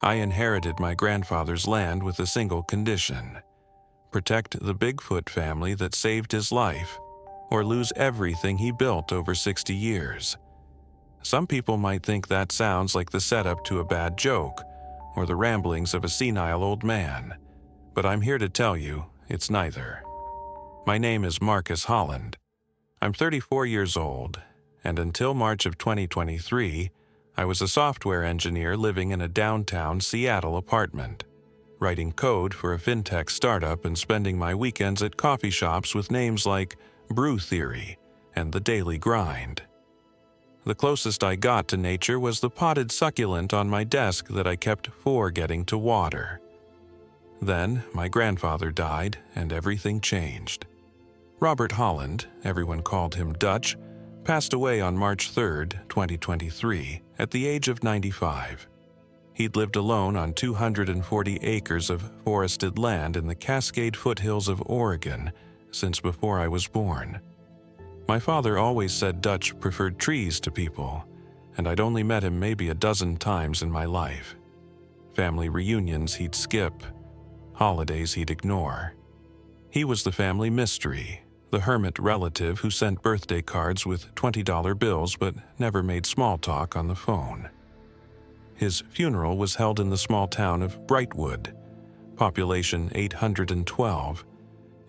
I inherited my grandfather's land with a single condition: protect the Bigfoot family that saved his life, or lose everything he built over 60 years. Some people might think that sounds like the setup to a bad joke, or the ramblings of a senile old man, but I'm here to tell you it's neither. My name is Marcus Holland. I'm 34 years old, and until March of 2023, I was a software engineer living in a downtown Seattle apartment, writing code for a fintech startup and spending my weekends at coffee shops with names like Brew Theory and The Daily Grind. The closest I got to nature was the potted succulent on my desk that I kept forgetting to water. Then my grandfather died and everything changed. Robert Holland, everyone called him Dutch, passed away on March 3, 2023, at the age of 95. He'd lived alone on 240 acres of forested land in the Cascade foothills of Oregon since before I was born. My father always said Dutch preferred trees to people, and I'd only met him maybe a dozen times in my life. Family reunions he'd skip, holidays he'd ignore. He was the family mystery, the hermit relative who sent birthday cards with $20 bills but never made small talk on the phone. His funeral was held in the small town of Brightwood, population 812,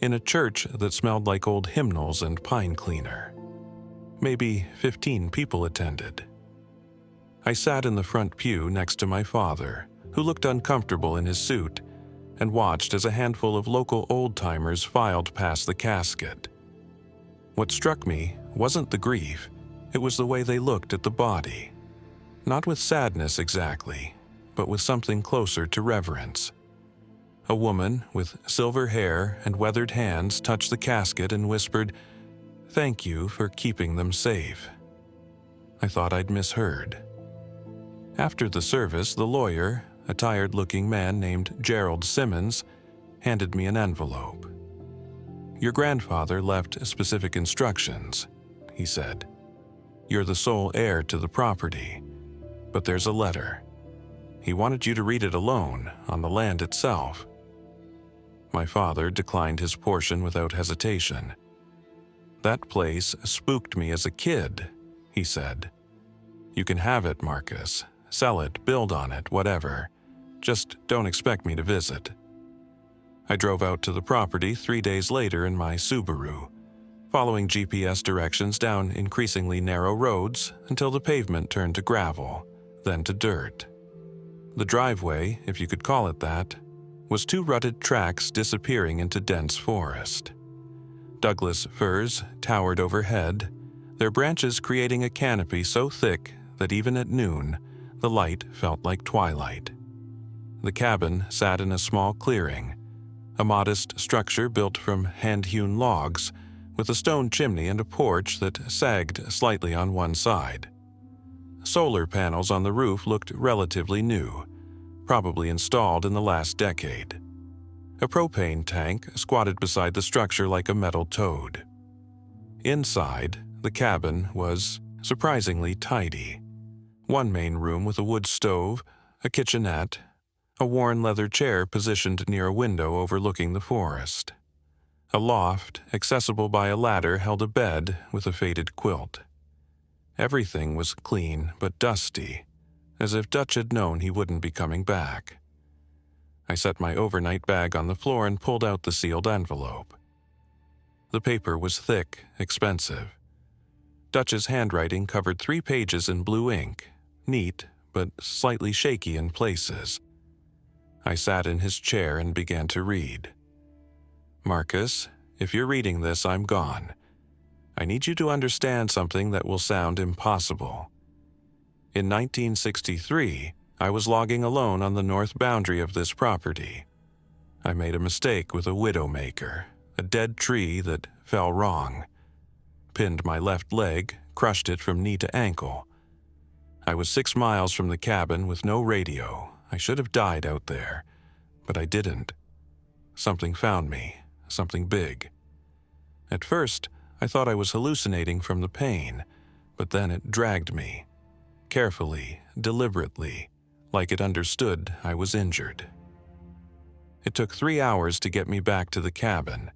in a church that smelled like old hymnals and pine cleaner. Maybe 15 people attended. I sat in the front pew next to my father, who looked uncomfortable in his suit, and watched as a handful of local old-timers filed past the casket. What struck me wasn't the grief, it was the way they looked at the body. Not with sadness exactly, but with something closer to reverence. A woman with silver hair and weathered hands touched the casket and whispered, "Thank you for keeping them safe." I thought I'd misheard. After the service, the lawyer, a tired-looking man named Gerald Simmons, handed me an envelope. "Your grandfather left specific instructions," he said. "You're the sole heir to the property, but there's a letter. He wanted you to read it alone, on the land itself." My father declined his portion without hesitation. "That place spooked me as a kid," he said. "You can have it, Marcus. Sell it, build on it, whatever. Just don't expect me to visit." I drove out to the property 3 days later in my Subaru, following GPS directions down increasingly narrow roads until the pavement turned to gravel, then to dirt. The driveway, if you could call it that, was 2 rutted tracks disappearing into dense forest. Douglas firs towered overhead, their branches creating a canopy so thick that even at noon, the light felt like twilight. The cabin sat in a small clearing, a modest structure built from hand-hewn logs, with a stone chimney and a porch that sagged slightly on one side. Solar panels on the roof looked relatively new, probably installed in the last decade. A propane tank squatted beside the structure like a metal toad. Inside, the cabin was surprisingly tidy. One main room with a wood stove, a kitchenette, a worn leather chair positioned near a window overlooking the forest. A loft, accessible by a ladder, held a bed with a faded quilt. Everything was clean but dusty, as if Dutch had known he wouldn't be coming back. I set my overnight bag on the floor and pulled out the sealed envelope. The paper was thick, expensive. Dutch's handwriting covered 3 pages in blue ink, neat but slightly shaky in places. I sat in his chair and began to read. "Marcus, if you're reading this, I'm gone. I need you to understand something that will sound impossible. In 1963, I was logging alone on the north boundary of this property. I made a mistake with a widowmaker, a dead tree that fell wrong. Pinned my left leg, crushed it from knee to ankle. I was 6 miles from the cabin with no radio. I should have died out there, but I didn't. Something found me, something big. At first, I thought I was hallucinating from the pain, but then it dragged me. Carefully, deliberately, like it understood I was injured. It took 3 hours to get me back to the cabin.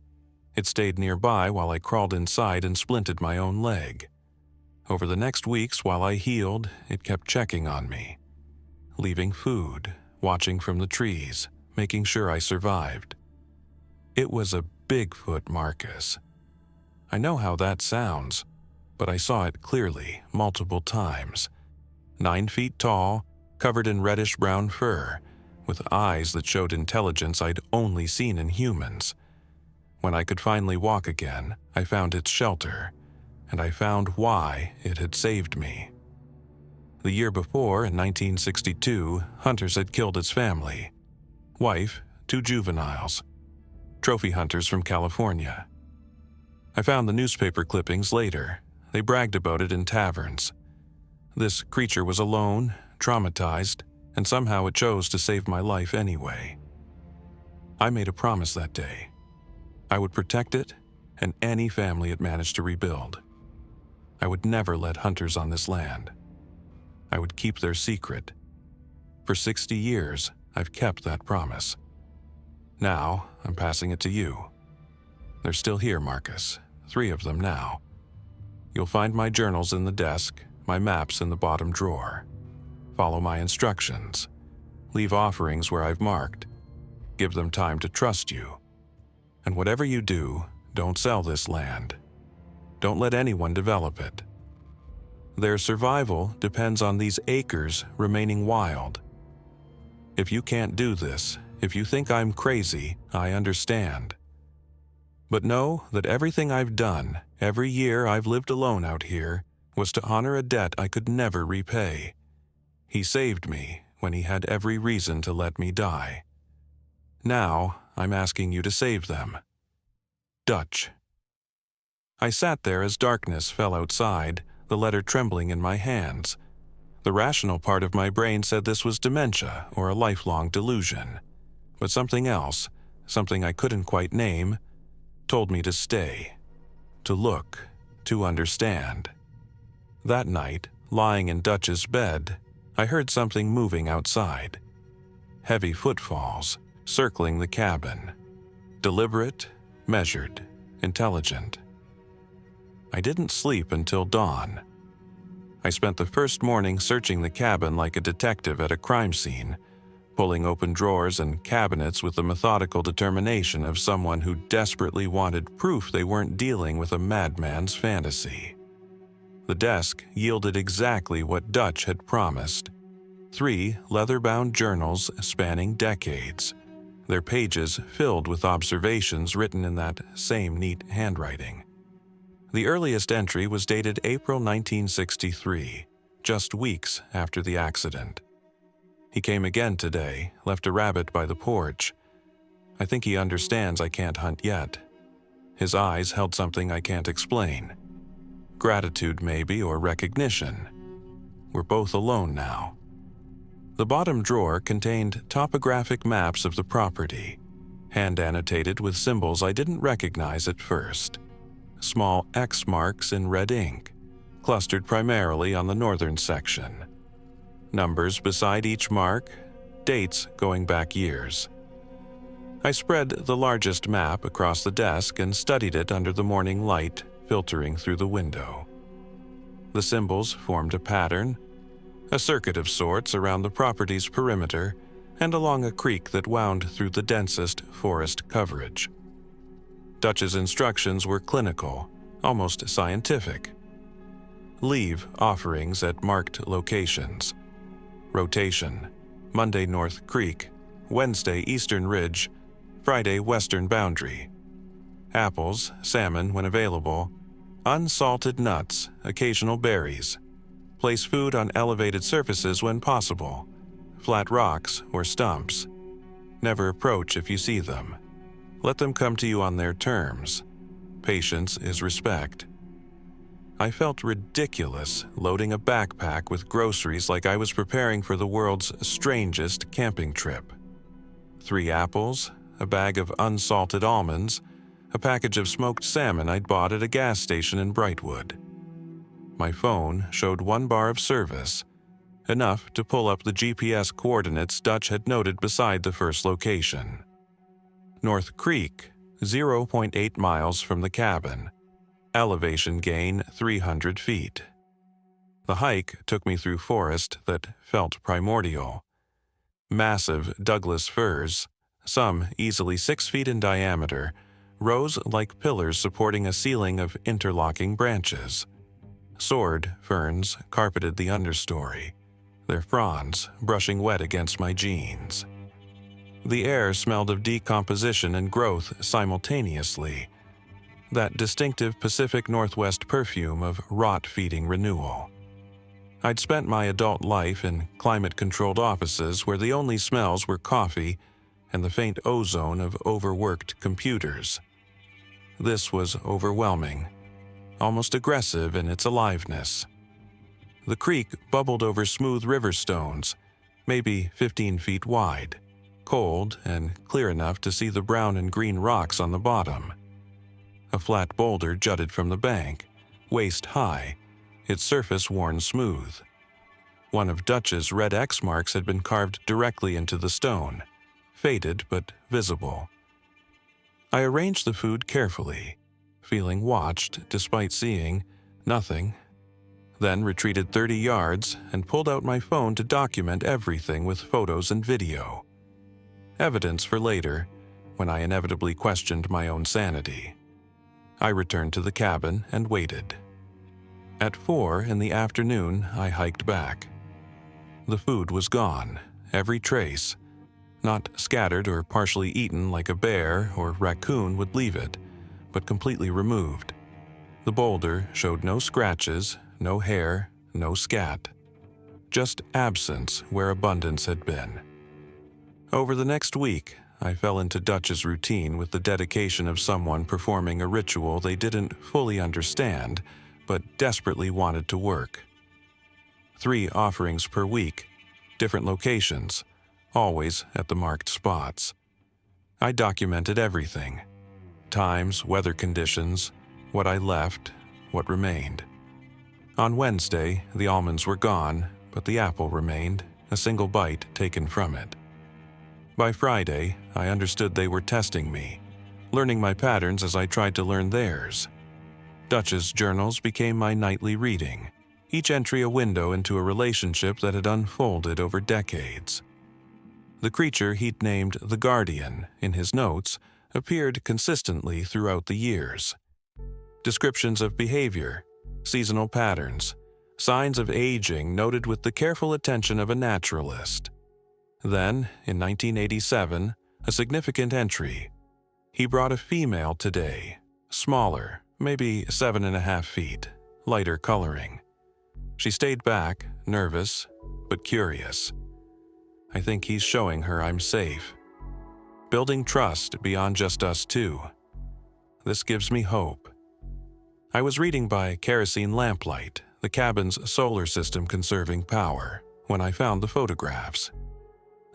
It stayed nearby while I crawled inside and splinted my own leg. Over the next weeks while I healed, it kept checking on me, leaving food, watching from the trees, making sure I survived. It was a Bigfoot, Marcus. I know how that sounds, but I saw it clearly multiple times. 9 feet tall, covered in reddish-brown fur, with eyes that showed intelligence I'd only seen in humans. When I could finally walk again, I found its shelter, and I found why it had saved me. The year before, in 1962, hunters had killed its family. Wife, 2 juveniles. Trophy hunters from California. I found the newspaper clippings later. They bragged about it in taverns. This creature was alone, traumatized, and somehow it chose to save my life anyway. I made a promise that day. I would protect it and any family it managed to rebuild. I would never let hunters on this land. I would keep their secret. For 60 years, I've kept that promise. Now, I'm passing it to you. They're still here, Marcus. 3 of them now. You'll find my journals in the desk, my maps in the bottom drawer. Follow my instructions. Leave offerings where I've marked. Give them time to trust you. And whatever you do, don't sell this land. Don't let anyone develop it. Their survival depends on these acres remaining wild. If you can't do this, if you think I'm crazy, I understand. But know that everything I've done, every year I've lived alone out here, was to honor a debt I could never repay. He saved me when he had every reason to let me die. Now, I'm asking you to save them. Dutch. I sat there as darkness fell outside, the letter trembling in my hands. The rational part of my brain said this was dementia or a lifelong delusion. But something else, something I couldn't quite name, told me to stay, to look, to understand. That night, lying in Dutch's bed, I heard something moving outside. Heavy footfalls, circling the cabin. Deliberate, measured, intelligent. I didn't sleep until dawn. I spent the first morning searching the cabin like a detective at a crime scene, pulling open drawers and cabinets with the methodical determination of someone who desperately wanted proof they weren't dealing with a madman's fantasy. The desk yielded exactly what Dutch had promised. 3 leather-bound journals spanning decades, their pages filled with observations written in that same neat handwriting. The earliest entry was dated April 1963, just weeks after the accident. He came again today, left a rabbit by the porch. I think he understands I can't hunt yet. His eyes held something I can't explain. Gratitude maybe, or recognition. We're both alone now. The bottom drawer contained topographic maps of the property, hand-annotated with symbols I didn't recognize at first. Small X marks in red ink, clustered primarily on the northern section. Numbers beside each mark, dates going back years. I spread the largest map across the desk and studied it under the morning light filtering through the window. The symbols formed a pattern, a circuit of sorts around the property's perimeter and along a creek that wound through the densest forest coverage. Dutch's instructions were clinical, almost scientific. Leave offerings at marked locations. Rotation: Monday North Creek, Wednesday Eastern Ridge, Friday Western Boundary. Apples, salmon when available, unsalted nuts, occasional berries. Place food on elevated surfaces when possible, flat rocks or stumps. Never approach if you see them. Let them come to you on their terms. Patience is respect. I felt ridiculous loading a backpack with groceries like I was preparing for the world's strangest camping trip. 3 apples, a bag of unsalted almonds, a package of smoked salmon I'd bought at a gas station in Brightwood. My phone showed 1 bar of service. enough to pull up the GPS coordinates Dutch had noted beside the first location. North Creek, 0.8 miles from the cabin. Elevation gain 300 feet. The hike took me through forest that felt primordial. Massive Douglas firs, some easily 6 feet in diameter, rose like pillars supporting a ceiling of interlocking branches. Sword ferns carpeted the understory, their fronds brushing wet against my jeans. The air smelled of decomposition and growth simultaneously, that distinctive Pacific Northwest perfume of rot-feeding renewal. I'd spent my adult life in climate-controlled offices where the only smells were coffee and the faint ozone of overworked computers. This was overwhelming, almost aggressive in its aliveness. The creek bubbled over smooth river stones, maybe 15 feet wide, cold and clear enough to see the brown and green rocks on the bottom. A flat boulder jutted from the bank, waist high, its surface worn smooth. One of Dutch's red X marks had been carved directly into the stone, faded but visible. I arranged the food carefully, feeling watched despite seeing nothing, then retreated 30 yards and pulled out my phone to document everything with photos and video. Evidence for later, when I inevitably questioned my own sanity. I returned to the cabin and waited. At 4 in the afternoon, I hiked back. The food was gone, every trace, not scattered or partially eaten like a bear or raccoon would leave it, but completely removed. The boulder showed no scratches, no hair, no scat. Just absence where abundance had been. Over the next week, I fell into Dutch's routine with the dedication of someone performing a ritual they didn't fully understand, but desperately wanted to work. 3 offerings per week, different locations, always at the marked spots. I documented everything. Times, weather conditions, what I left, what remained. On Wednesday, the almonds were gone, but the apple remained, a single bite taken from it. By Friday, I understood they were testing me, learning my patterns as I tried to learn theirs. Dutch's journals became my nightly reading, each entry a window into a relationship that had unfolded over decades. The creature he'd named the Guardian in his notes appeared consistently throughout the years. Descriptions of behavior, seasonal patterns, signs of aging noted with the careful attention of a naturalist. Then, in 1987, a significant entry. He brought a female today, smaller, maybe 7.5 feet, lighter coloring. She stayed back, nervous, but curious. I think he's showing her I'm safe. Building trust beyond just us two. This gives me hope. I was reading by kerosene lamplight, the cabin's solar system conserving power, when I found the photographs.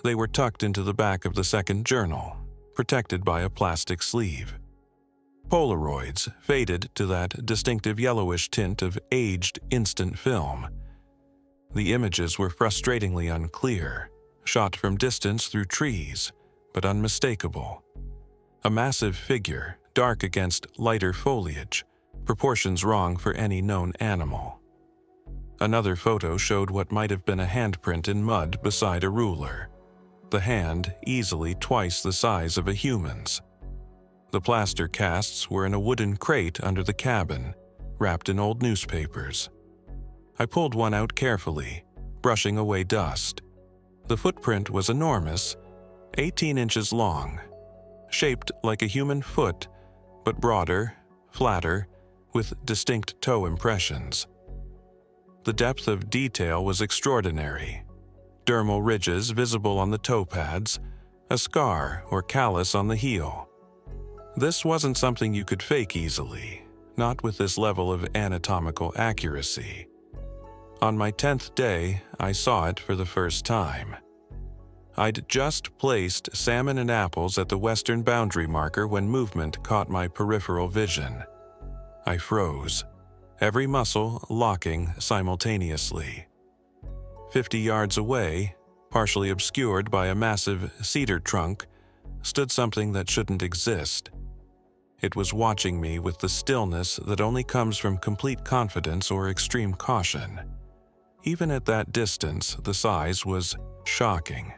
They were tucked into the back of the second journal, protected by a plastic sleeve. Polaroids faded to that distinctive yellowish tint of aged instant film. The images were frustratingly unclear, shot from distance through trees, but unmistakable. A massive figure, dark against lighter foliage, proportions wrong for any known animal. Another photo showed what might have been a handprint in mud beside a ruler, the hand easily twice the size of a human's. The plaster casts were in a wooden crate under the cabin, wrapped in old newspapers. I pulled one out carefully, brushing away dust. The footprint was enormous, 18 inches long, shaped like a human foot, but broader, flatter, with distinct toe impressions. The depth of detail was extraordinary. Dermal ridges visible on the toe pads, a scar or callus on the heel. This wasn't something you could fake easily, not with this level of anatomical accuracy. On my 10th day, I saw it for the first time. I'd just placed salmon and apples at the western boundary marker when movement caught my peripheral vision. I froze, every muscle locking simultaneously. 50 yards away, partially obscured by a massive cedar trunk, stood something that shouldn't exist. It was watching me with the stillness that only comes from complete confidence or extreme caution. Even at that distance, the size was shocking.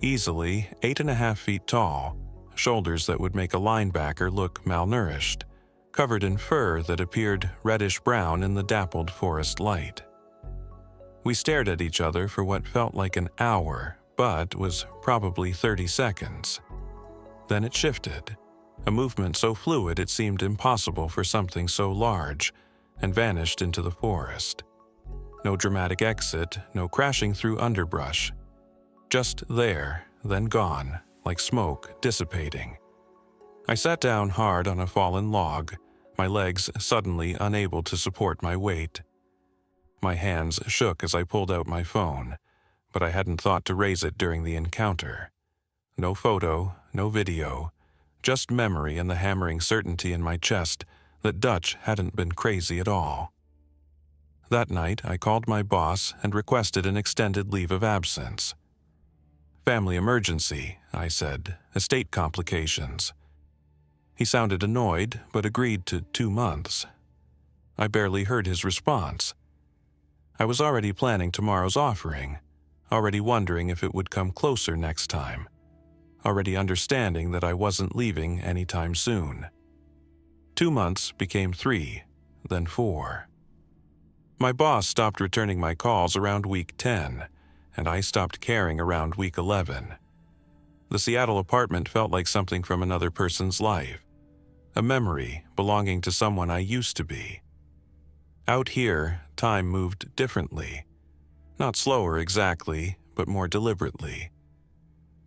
Easily 8.5 feet tall, shoulders that would make a linebacker look malnourished, covered in fur that appeared reddish-brown in the dappled forest light. We stared at each other for what felt like an hour, but was probably 30 seconds. Then it shifted, a movement so fluid it seemed impossible for something so large, and vanished into the forest. No dramatic exit, no crashing through underbrush. Just there, then gone, like smoke dissipating. I sat down hard on a fallen log, my legs suddenly unable to support my weight. My hands shook as I pulled out my phone, but I hadn't thought to raise it during the encounter. No photo, no video, just memory and the hammering certainty in my chest that Dutch hadn't been crazy at all. That night, I called my boss and requested an extended leave of absence. "Family emergency," I said, "estate complications." He sounded annoyed, but agreed to 2 months. I barely heard his response. I was already planning tomorrow's offering, already wondering if it would come closer next time, already understanding that I wasn't leaving anytime soon. 2 months became 3, then 4. My boss stopped returning my calls around week 10, and I stopped caring around week 11. The Seattle apartment felt like something from another person's life, a memory belonging to someone I used to be. Out here, time moved differently. Not slower exactly, but more deliberately.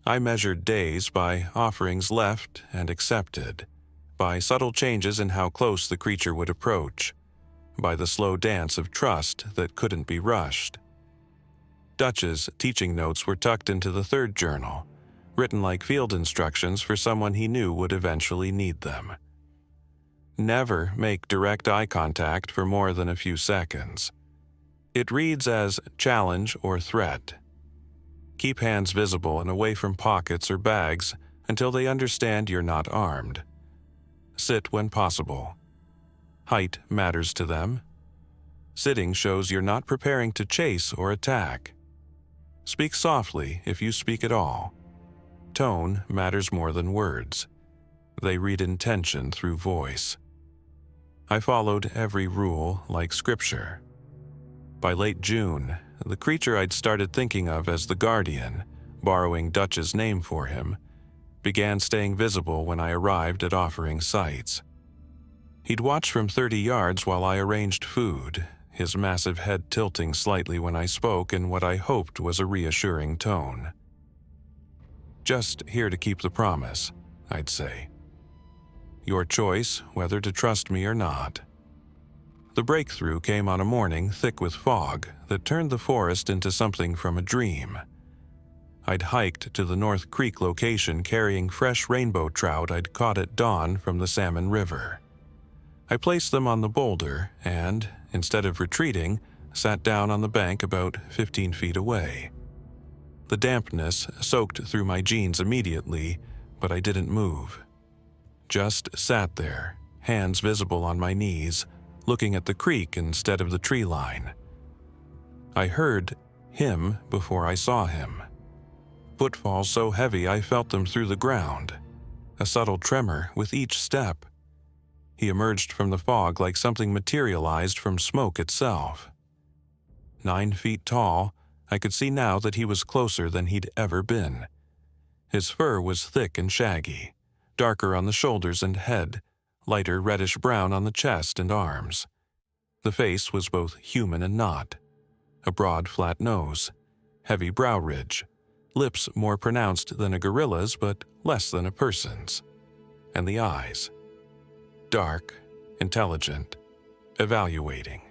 I measured days by offerings left and accepted, by subtle changes in how close the creature would approach, by the slow dance of trust that couldn't be rushed. Dutch's teaching notes were tucked into the third journal, written like field instructions for someone he knew would eventually need them. Never make direct eye contact for more than a few seconds. It reads as challenge or threat. Keep hands visible and away from pockets or bags until they understand you're not armed. Sit when possible. Height matters to them. Sitting shows you're not preparing to chase or attack. Speak softly if you speak at all. Tone matters more than words. They read intention through voice. I followed every rule like scripture. By late June, the creature I'd started thinking of as the Guardian, borrowing Dutch's name for him, began staying visible when I arrived at offering sites. He'd watch from 30 yards while I arranged food, his massive head tilting slightly when I spoke in what I hoped was a reassuring tone. "Just here to keep the promise," I'd say. "Your choice whether to trust me or not." The breakthrough came on a morning thick with fog that turned the forest into something from a dream. I'd hiked to the North Creek location carrying fresh rainbow trout I'd caught at dawn from the Salmon River. I placed them on the boulder and, instead of retreating, sat down on the bank about 15 feet away. The dampness soaked through my jeans immediately, but I didn't move. Just sat there, hands visible on my knees, looking at the creek instead of the tree line. I heard him before I saw him. Footfalls so heavy I felt them through the ground, a subtle tremor with each step. He emerged from the fog like something materialized from smoke itself. 9 feet tall, I could see now that he was closer than he'd ever been. His fur was thick and shaggy, darker on the shoulders and head, lighter reddish-brown on the chest and arms. The face was both human and not. A broad, flat nose, heavy brow ridge, lips more pronounced than a gorilla's but less than a person's. And the eyes. Dark, intelligent, evaluating.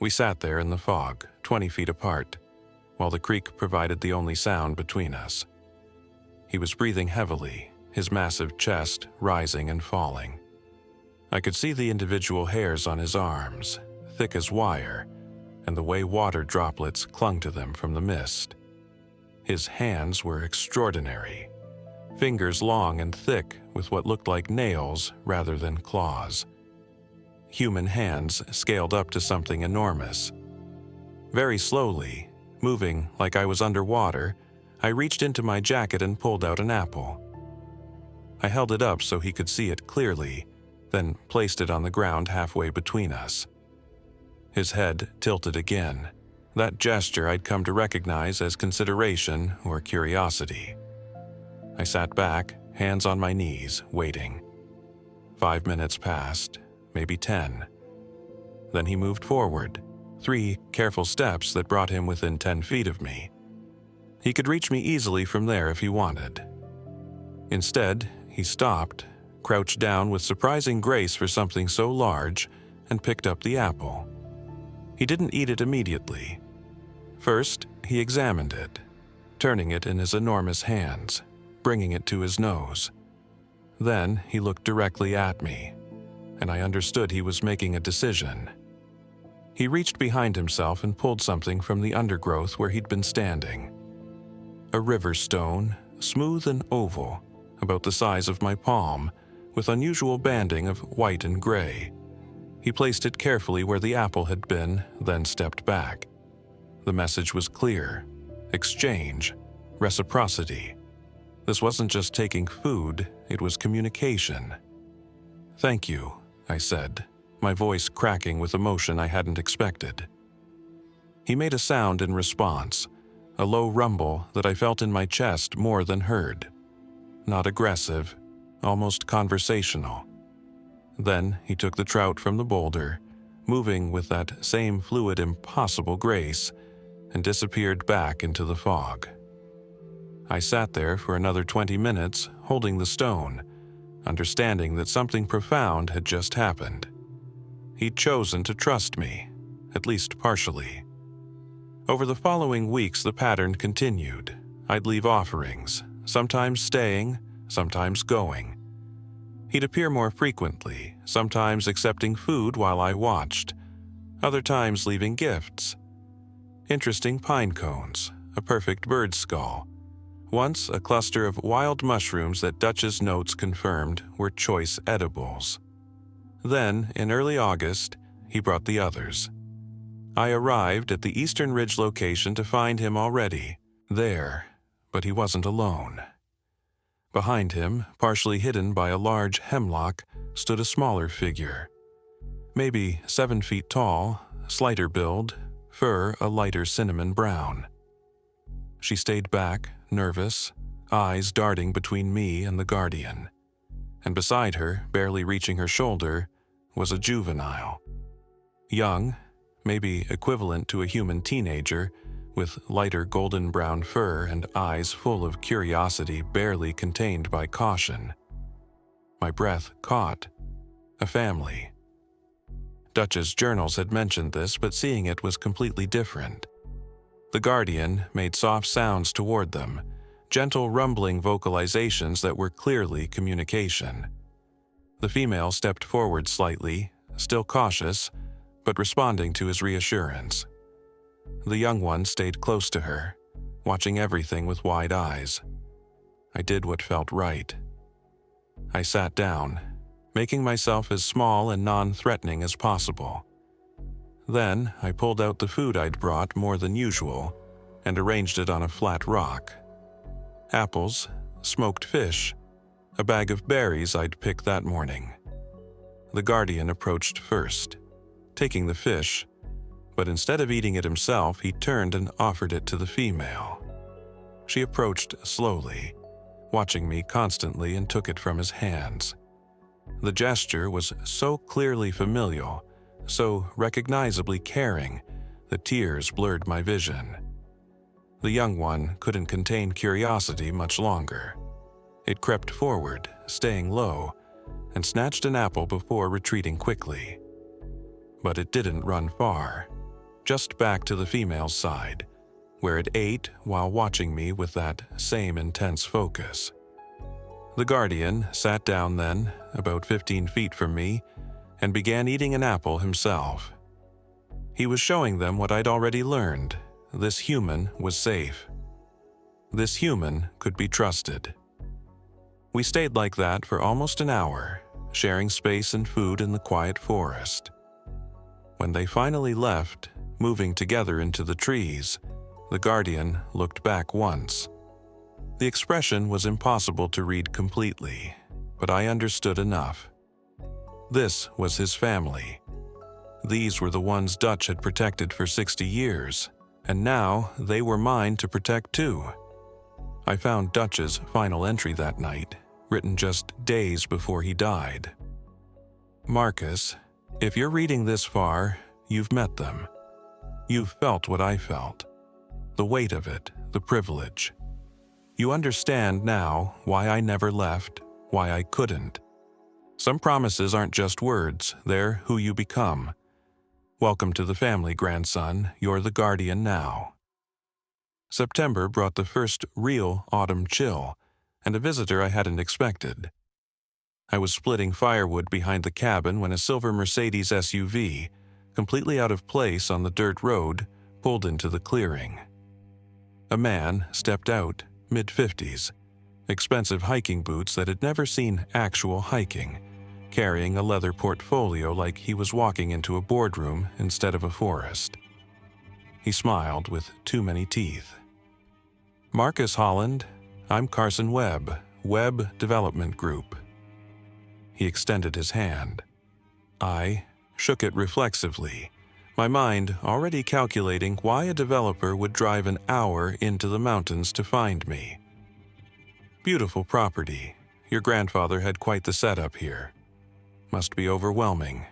We sat there in the fog, 20 feet apart, while the creek provided the only sound between us. He was breathing heavily, his massive chest rising and falling. I could see the individual hairs on his arms, thick as wire, and the way water droplets clung to them from the mist. His hands were extraordinary, fingers long and thick with what looked like nails rather than claws. Human hands scaled up to something enormous. Very slowly, moving like I was underwater, I reached into my jacket and pulled out an apple. I held it up so he could see it clearly, then placed it on the ground halfway between us. His head tilted again, that gesture I'd come to recognize as consideration or curiosity. I sat back, hands on my knees, waiting. 5 minutes passed, maybe 10. Then he moved forward, 3 careful steps that brought him within 10 feet of me. He could reach me easily from there if he wanted. Instead, he stopped, crouched down with surprising grace for something so large, and picked up the apple. He didn't eat it immediately. First, he examined it, turning it in his enormous hands, bringing it to his nose. Then he looked directly at me, and I understood he was making a decision. He reached behind himself and pulled something from the undergrowth where he'd been standing. A river stone, smooth and oval, about the size of my palm, with unusual banding of white and gray. He placed it carefully where the apple had been, then stepped back. The message was clear: exchange, reciprocity. This wasn't just taking food, it was communication. "Thank you," I said, my voice cracking with emotion I hadn't expected. He made a sound in response, a low rumble that I felt in my chest more than heard. Not aggressive, almost conversational. Then he took the trout from the boulder, moving with that same fluid, impossible grace, and disappeared back into the fog. I sat there for another 20 minutes, holding the stone, understanding that something profound had just happened. He'd chosen to trust me, at least partially. Over the following weeks, the pattern continued. I'd leave offerings, sometimes staying, sometimes going. He'd appear more frequently, sometimes accepting food while I watched, other times leaving gifts. Interesting pine cones, a perfect bird skull. Once a cluster of wild mushrooms that Dutch's notes confirmed were choice edibles. Then, in early August, he brought the others. I arrived at the Eastern Ridge location to find him already there, but he wasn't alone. Behind him, partially hidden by a large hemlock, stood a smaller figure. Maybe 7 feet tall, slighter build, fur a lighter cinnamon brown. She stayed back, nervous, eyes darting between me and the guardian. And beside her, barely reaching her shoulder, was a juvenile. Young, maybe equivalent to a human teenager, with lighter golden brown fur and eyes full of curiosity barely contained by caution. My breath caught. A family. Dutch's journals had mentioned this, but seeing it was completely different. The guardian made soft sounds toward them, gentle rumbling vocalizations that were clearly communication. The female stepped forward slightly, still cautious, but responding to his reassurance. The young one stayed close to her, watching everything with wide eyes. I did what felt right. I sat down, making myself as small and non-threatening as possible. Then I pulled out the food I'd brought more than usual and arranged it on a flat rock. Apples, smoked fish, a bag of berries I'd picked that morning. The guardian approached first, taking the fish, but instead of eating it himself, he turned and offered it to the female. She approached slowly, watching me constantly, and took it from his hands. The gesture was so clearly familial, so recognizably caring, that tears blurred my vision. The young one couldn't contain curiosity much longer. It crept forward, staying low, and snatched an apple before retreating quickly. But it didn't run far, just back to the female's side, where it ate while watching me with that same intense focus. The guardian sat down then, about 15 feet from me, and began eating an apple himself. He was showing them what I'd already learned. This human was safe. This human could be trusted. We stayed like that for almost an hour, sharing space and food in the quiet forest. When they finally left, moving together into the trees, the guardian looked back once. The expression was impossible to read completely, but I understood enough. This was his family. These were the ones Dutch had protected for 60 years, and now they were mine to protect too. I found Dutch's final entry that night, written just days before he died. Marcus, if you're reading this far, you've met them. You've felt what I felt. The weight of it, the privilege. You understand now why I never left, why I couldn't. Some promises aren't just words, they're who you become. Welcome to the family, grandson. You're the guardian now. September brought the first real autumn chill, and a visitor I hadn't expected. I was splitting firewood behind the cabin when a silver Mercedes SUV, completely out of place on the dirt road, pulled into the clearing. A man stepped out, mid-50s, expensive hiking boots that had never seen actual hiking, carrying a leather portfolio like he was walking into a boardroom instead of a forest. He smiled with too many teeth. Marcus Holland, I'm Carson Webb, Webb Development Group. He extended his hand. I shook it reflexively, my mind already calculating why a developer would drive an hour into the mountains to find me. Beautiful property. Your grandfather had quite the setup here. Must be overwhelming,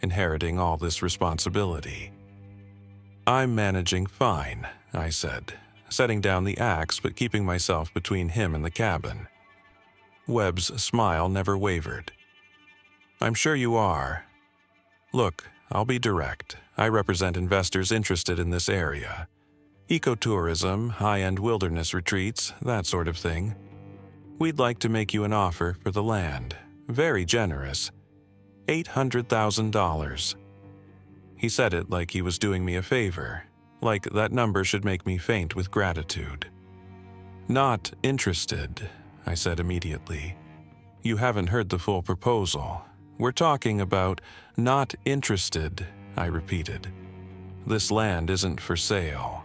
inheriting all this responsibility. I'm managing fine, I said, setting down the axe but keeping myself between him and the cabin. Webb's smile never wavered. I'm sure you are. Look, I'll be direct. I represent investors interested in this area. Ecotourism, high-end wilderness retreats, that sort of thing. We'd like to make you an offer for the land. Very generous. $800,000. He said it like he was doing me a favor, like that number should make me faint with gratitude. Not interested, I said immediately. You haven't heard the full proposal. We're talking about not interested, I repeated. This land isn't for sale.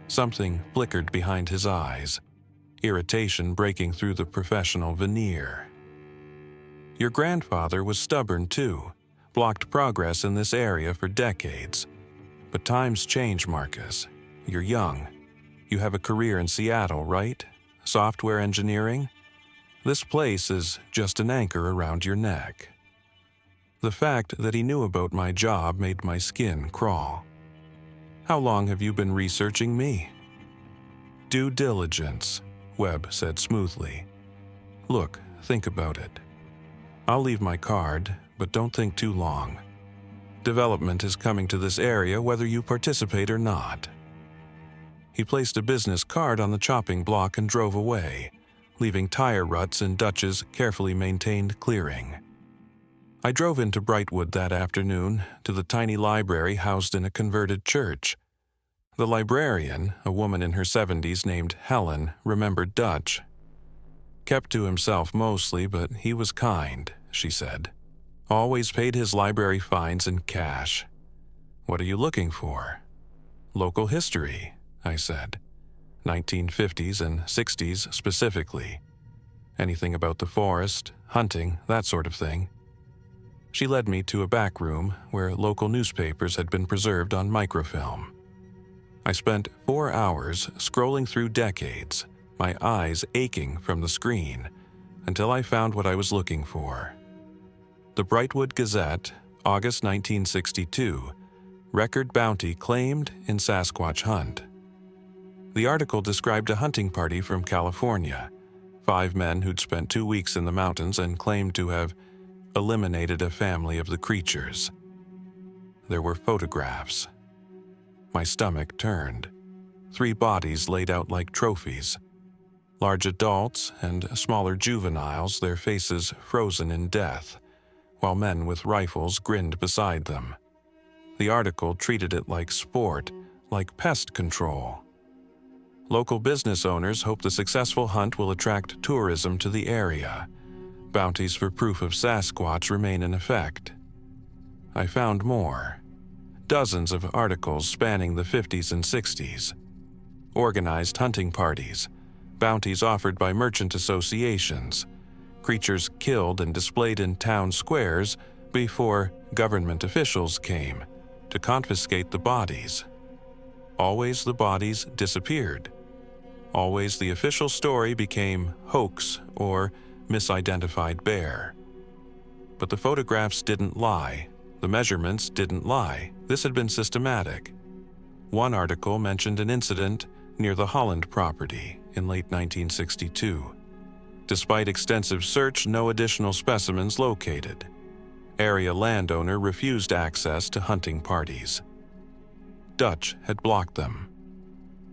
Something flickered behind his eyes, irritation breaking through the professional veneer. Your grandfather was stubborn too, blocked progress in this area for decades. But times change, Marcus. You're young. You have a career in Seattle, right? Software engineering? This place is just an anchor around your neck. The fact that he knew about my job made my skin crawl. How long have you been researching me? Due diligence, Webb said smoothly. Look, think about it. I'll leave my card, but don't think too long. Development is coming to this area whether you participate or not. He placed a business card on the chopping block and drove away, leaving tire ruts in Dutch's carefully maintained clearing. I drove into Brightwood that afternoon to the tiny library housed in a converted church. The librarian, a woman in her 70s named Helen, remembered Dutch. Kept to himself mostly, but he was kind, she said. Always paid his library fines in cash. What are you looking for? Local history, I said. 1950s and 60s specifically. Anything about the forest, hunting, that sort of thing. She led me to a back room where local newspapers had been preserved on microfilm. I spent 4 hours scrolling through decades, my eyes aching from the screen, until I found what I was looking for. The Brightwood Gazette, August 1962, record bounty claimed in Sasquatch hunt. The article described a hunting party from California, 5 men who'd spent 2 weeks in the mountains and claimed to have eliminated a family of the creatures. There were photographs. My stomach turned. 3 bodies laid out like trophies. Large adults and smaller juveniles, their faces frozen in death, while men with rifles grinned beside them. The article treated it like sport, like pest control. Local business owners hope the successful hunt will attract tourism to the area. Bounties for proof of Sasquatch remain in effect. I found more. Dozens of articles spanning the 50s and 60s. Organized hunting parties, bounties offered by merchant associations, creatures killed and displayed in town squares before government officials came to confiscate the bodies. Always the bodies disappeared. Always the official story became hoax or misidentified bear. But the photographs didn't lie. The measurements didn't lie. This had been systematic. One article mentioned an incident near the Holland property in late 1962. Despite extensive search, no additional specimens located. Area landowner refused access to hunting parties. Dutch had blocked them.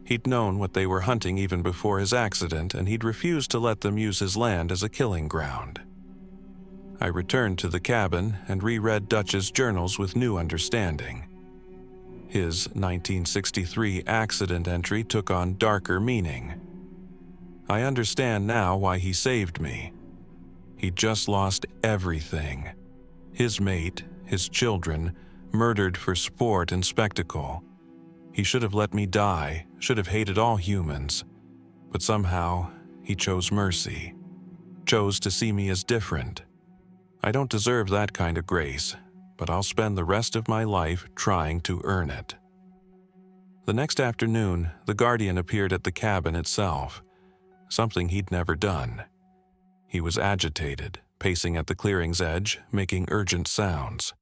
He'd known what they were hunting even before his accident, and he'd refused to let them use his land as a killing ground. I returned to the cabin and reread Dutch's journals with new understanding. His 1963 accident entry took on darker meaning. I understand now why he saved me. He'd just lost everything. His mate, his children, murdered for sport and spectacle. He should have let me die, should have hated all humans. But somehow, he chose mercy. Chose to see me as different. I don't deserve that kind of grace, but I'll spend the rest of my life trying to earn it. The next afternoon, the guardian appeared at the cabin itself, something he'd never done. He was agitated, pacing at the clearing's edge, making urgent sounds.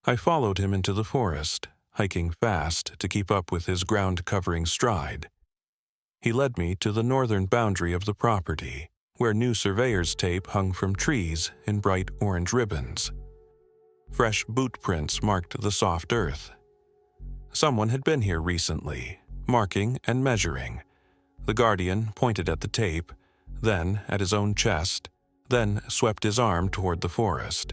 I followed him into the forest, hiking fast to keep up with his ground-covering stride. He led me to the northern boundary of the property, where new surveyor's tape hung from trees in bright orange ribbons. Fresh boot prints marked the soft earth. Someone had been here recently, marking and measuring. The guardian pointed at the tape, then at his own chest, then swept his arm toward the forest.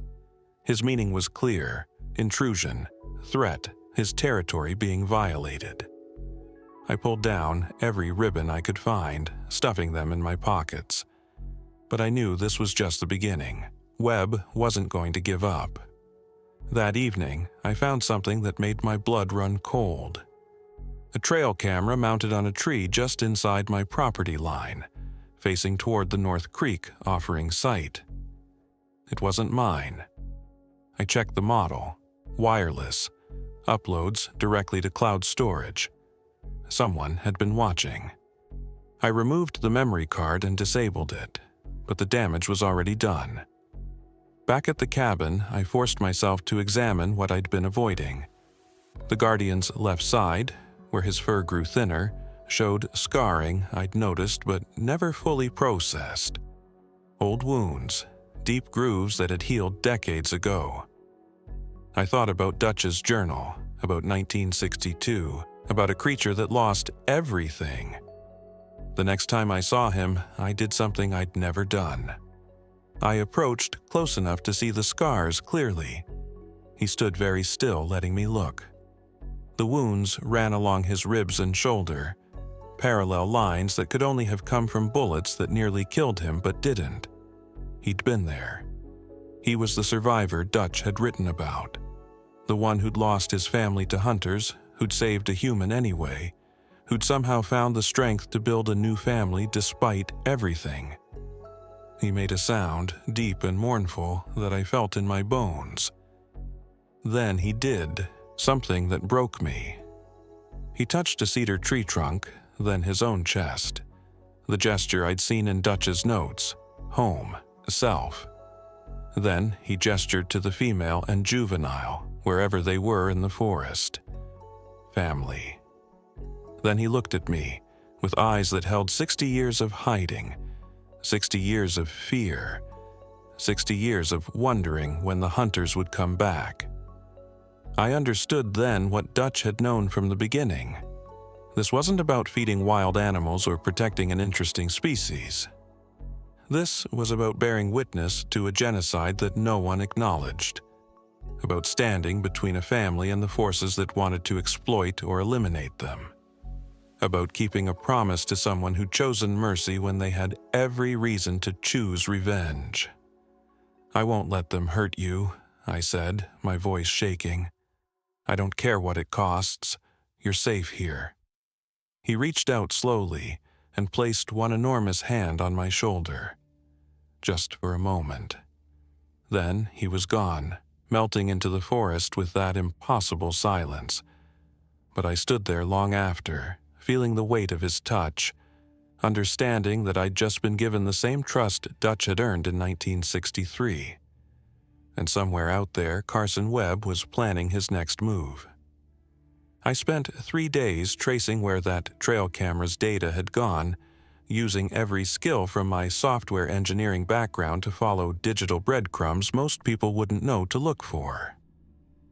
His meaning was clear: intrusion, threat, his territory being violated. I pulled down every ribbon I could find, stuffing them in my pockets. But I knew this was just the beginning. Webb wasn't going to give up. That evening, I found something that made my blood run cold. A trail camera mounted on a tree just inside my property line, facing toward the North Creek, offering sight. It wasn't mine. I checked the model. Wireless. Uploads directly to cloud storage. Someone had been watching. I removed the memory card and disabled it, but the damage was already done. Back at the cabin, I forced myself to examine what I'd been avoiding. The guardian's left side, where his fur grew thinner, showed scarring I'd noticed but never fully processed. Old wounds, deep grooves that had healed decades ago. I thought about Dutch's journal, about 1962, about a creature that lost everything. The next time I saw him, I did something I'd never done. I approached close enough to see the scars clearly. He stood very still, letting me look. The wounds ran along his ribs and shoulder, parallel lines that could only have come from bullets that nearly killed him but didn't. He'd been there. He was the survivor Dutch had written about. The one who'd lost his family to hunters, who'd saved a human anyway, who'd somehow found the strength to build a new family despite everything. He made a sound, deep and mournful, that I felt in my bones. Then he did something that broke me. He touched a cedar tree trunk, then his own chest. The gesture I'd seen in Dutch's notes: home, self. Then he gestured to the female and juvenile, wherever they were in the forest. Family. Then he looked at me, with eyes that held 60 years of hiding, 60 years of fear, 60 years of wondering when the hunters would come back. I understood then what Dutch had known from the beginning. This wasn't about feeding wild animals or protecting an interesting species. This was about bearing witness to a genocide that no one acknowledged. about standing between a family and the forces that wanted to exploit or eliminate them, about keeping a promise to someone who'd chosen mercy when they had every reason to choose revenge. "I won't let them hurt you," I said, my voice shaking. "I don't care what it costs. You're safe here." He reached out slowly and placed one enormous hand on my shoulder. Just for a moment. Then he was gone, melting into the forest with that impossible silence. But I stood there long after, feeling the weight of his touch, understanding that I'd just been given the same trust Dutch had earned in 1963. And somewhere out there, Carson Webb was planning his next move. I spent 3 days tracing where that trail camera's data had gone, using every skill from my software engineering background to follow digital breadcrumbs most people wouldn't know to look for.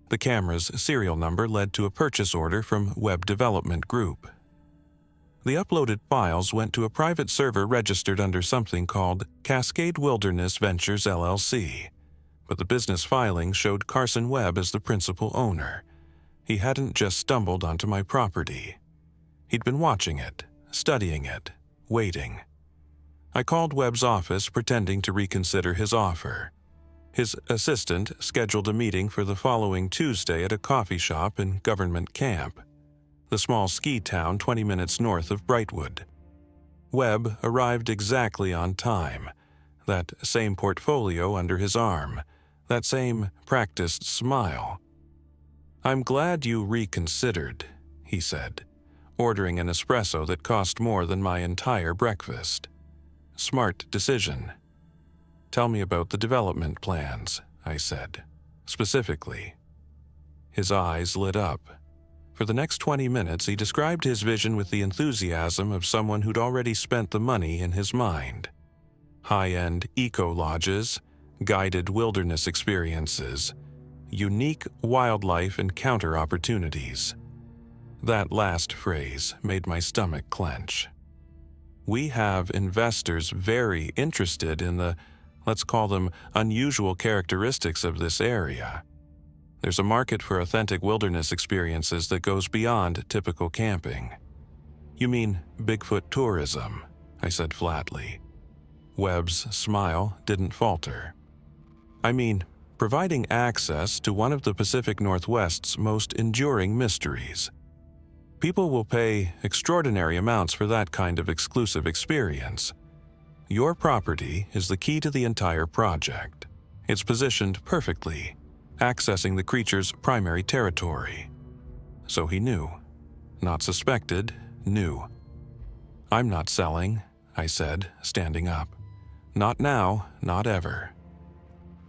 The camera's serial number led to a purchase order from Web Development Group. The uploaded files went to a private server registered under something called Cascade Wilderness Ventures LLC, but the business filing showed Carson Webb as the principal owner. He hadn't just stumbled onto my property. He'd been watching it, studying it, waiting. I called Webb's office pretending to reconsider his offer. His assistant scheduled a meeting for the following Tuesday at a coffee shop in Government Camp, the small ski town 20 minutes north of Brightwood. Webb arrived exactly on time, that same portfolio under his arm, that same practiced smile. "I'm glad you reconsidered," he said, ordering an espresso that cost more than my entire breakfast. "Smart decision." "Tell me about the development plans," I said, specifically. His eyes lit up. For the next 20 minutes, he described his vision with the enthusiasm of someone who'd already spent the money in his mind. High-end eco-lodges, guided wilderness experiences, unique wildlife encounter opportunities. That last phrase made my stomach clench. "We have investors very interested in the, let's call them, unusual characteristics of this area. There's a market for authentic wilderness experiences that goes beyond typical camping." "You mean Bigfoot tourism?" I said flatly. Webb's smile didn't falter. "I mean, providing access to one of the Pacific Northwest's most enduring mysteries. People will pay extraordinary amounts for that kind of exclusive experience. Your property is the key to the entire project. It's positioned perfectly, accessing the creature's primary territory." So he knew. Not suspected, knew. "I'm not selling," I said, standing up. "Not now, not ever."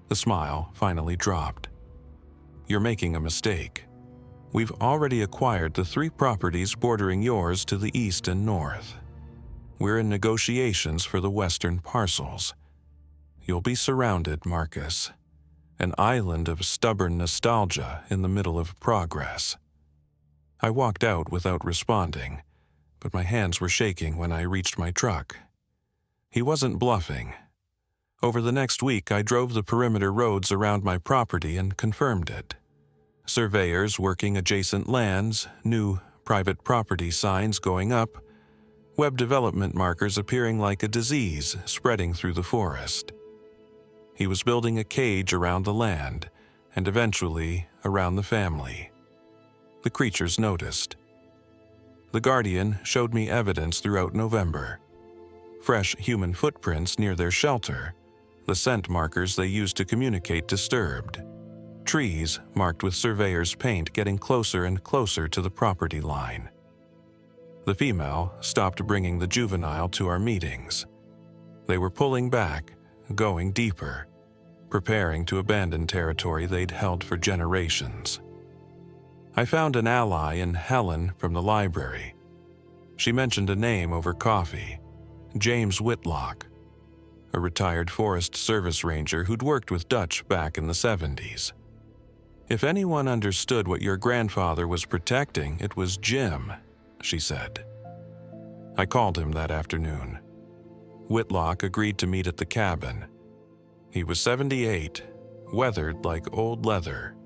The smile finally dropped. "You're making a mistake. We've already acquired the 3 properties bordering yours to the east and north. We're in negotiations for the western parcels. You'll be surrounded, Marcus. An island of stubborn nostalgia in the middle of progress." I walked out without responding, but my hands were shaking when I reached my truck. He wasn't bluffing. Over the next week, I drove the perimeter roads around my property and confirmed it. Surveyors working adjacent lands, new private property signs going up, web development markers appearing like a disease spreading through the forest. He was building a cage around the land, and eventually around the family. The creatures noticed. The Guardian showed me evidence throughout November. Fresh human footprints near their shelter, the scent markers they used to communicate disturbed. Trees marked with surveyor's paint getting closer and closer to the property line. The female stopped bringing the juvenile to our meetings. They were pulling back, going deeper, preparing to abandon territory they'd held for generations. I found an ally in Helen from the library. She mentioned a name over coffee, James Whitlock, a retired Forest Service ranger who'd worked with Dutch back in the 70s. "If anyone understood what your grandfather was protecting, it was Jim," she said. I called him that afternoon. Whitlock agreed to meet at the cabin. He was 78, weathered like old leather,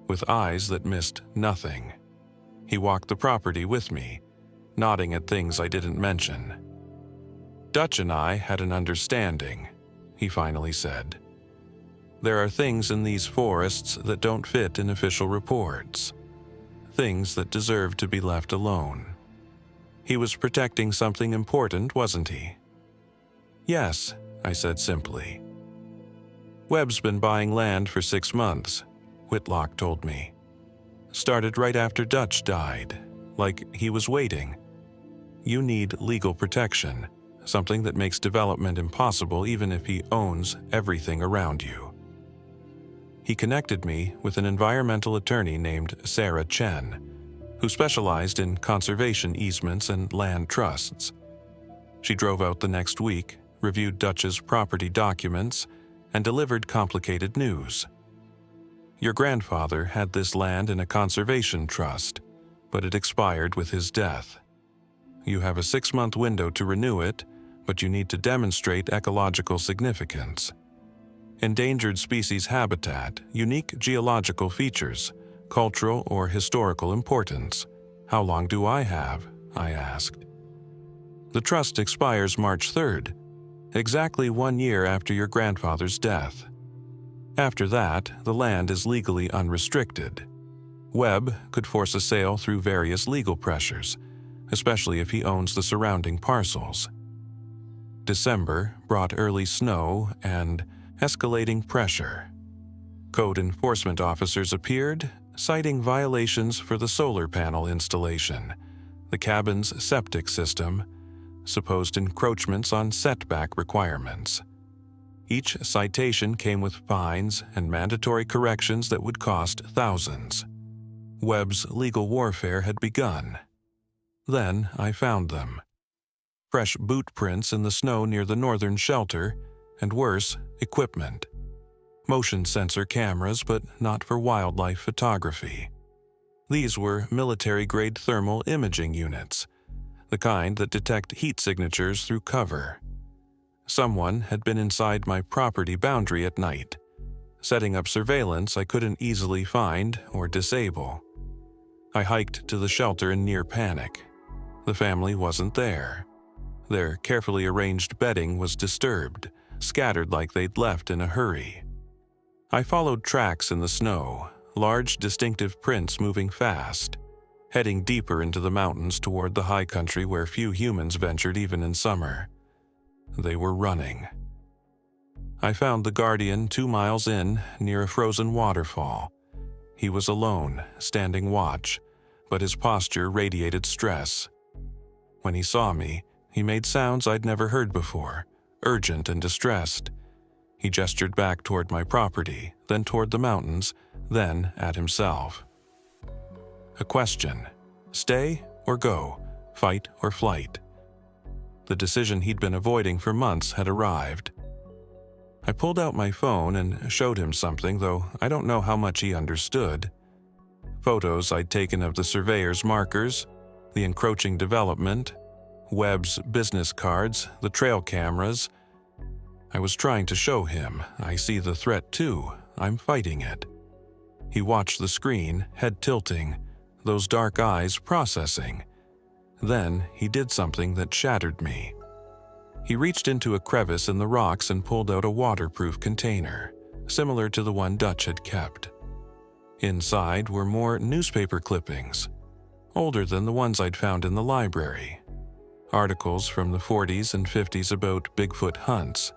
with eyes that missed nothing. He walked the property with me, nodding at things I didn't mention. "Dutch and I had an understanding," he finally said. "There are things in these forests that don't fit in official reports. Things that deserve to be left alone." He was protecting something important, wasn't he? "Yes," I said simply. "Webb's been buying land for 6 months," Whitlock told me. "Started right after Dutch died, like he was waiting. You need legal protection, something that makes development impossible even if he owns everything around you." He connected me with an environmental attorney named Sarah Chen, who specialized in conservation easements and land trusts. She drove out the next week, reviewed Dutch's property documents, and delivered complicated news. "Your grandfather had this land in a conservation trust, but it expired with his death. You have a 6-month window to renew it, but you need to demonstrate ecological significance. Endangered species habitat, unique geological features, cultural or historical importance. How long do I have?" I asked. "The trust expires March 3rd, exactly 1 year after your grandfather's death. After that, the land is legally unrestricted. Webb could force a sale through various legal pressures, especially if he owns the surrounding parcels." December brought early snow and escalating pressure. Code enforcement officers appeared, citing violations for the solar panel installation, the cabin's septic system, supposed encroachments on setback requirements. Each citation came with fines and mandatory corrections that would cost thousands. Webb's legal warfare had begun. Then I found them. Fresh boot prints in the snow near the northern shelter, and worse, equipment. Motion sensor cameras, but not for wildlife photography. These were military-grade thermal imaging units, the kind that detect heat signatures through cover. Someone had been inside my property boundary at night, setting up surveillance I couldn't easily find or disable. I hiked to the shelter in near panic. The family wasn't there. Their carefully arranged bedding was disturbed, scattered like they'd left in a hurry. I followed tracks in the snow, large distinctive prints moving fast, heading deeper into the mountains toward the high country where few humans ventured even in summer. They were running. I found the guardian 2 miles in, near a frozen waterfall. He was alone, standing watch, but his posture radiated stress. When he saw me, he made sounds I'd never heard before, urgent and distressed. He gestured back toward my property, then toward the mountains, then at himself. A question: stay or go, fight or flight. The decision he'd been avoiding for months had arrived. I pulled out my phone and showed him something, though I don't know how much he understood. Photos I'd taken of the surveyor's markers, the encroaching development, Webb's business cards, the trail cameras. I was trying to show him, I see the threat too, I'm fighting it. He watched the screen, head tilting, those dark eyes processing. Then he did something that shattered me. He reached into a crevice in the rocks and pulled out a waterproof container, similar to the one Dutch had kept. Inside were more newspaper clippings, older than the ones I'd found in the library. Articles from the 40s and 50s about Bigfoot hunts,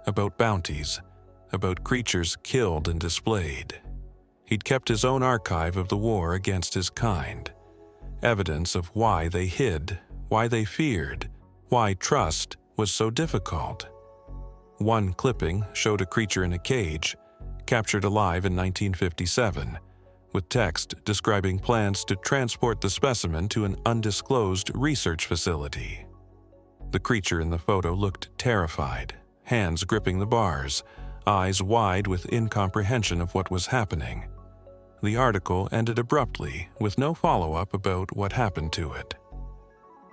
about bounties, about creatures killed and displayed. He'd kept his own archive of the war against his kind, evidence of why they hid, why they feared, why trust was so difficult. One clipping showed a creature in a cage, captured alive in 1957, with text describing plans to transport the specimen to an undisclosed research facility. The creature in the photo looked terrified, hands gripping the bars, eyes wide with incomprehension of what was happening. The article ended abruptly, with no follow-up about what happened to it.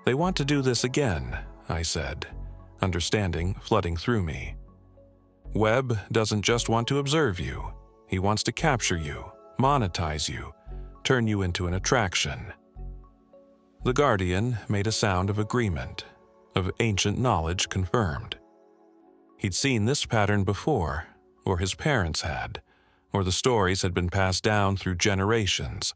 "They want to do this again," I said, understanding flooding through me. "Webb doesn't just want to observe you. He wants to capture you, monetize you, turn you into an attraction. The guardian made a sound of agreement, of ancient knowledge confirmed. He'd seen this pattern before, or his parents had, or the stories had been passed down through generations.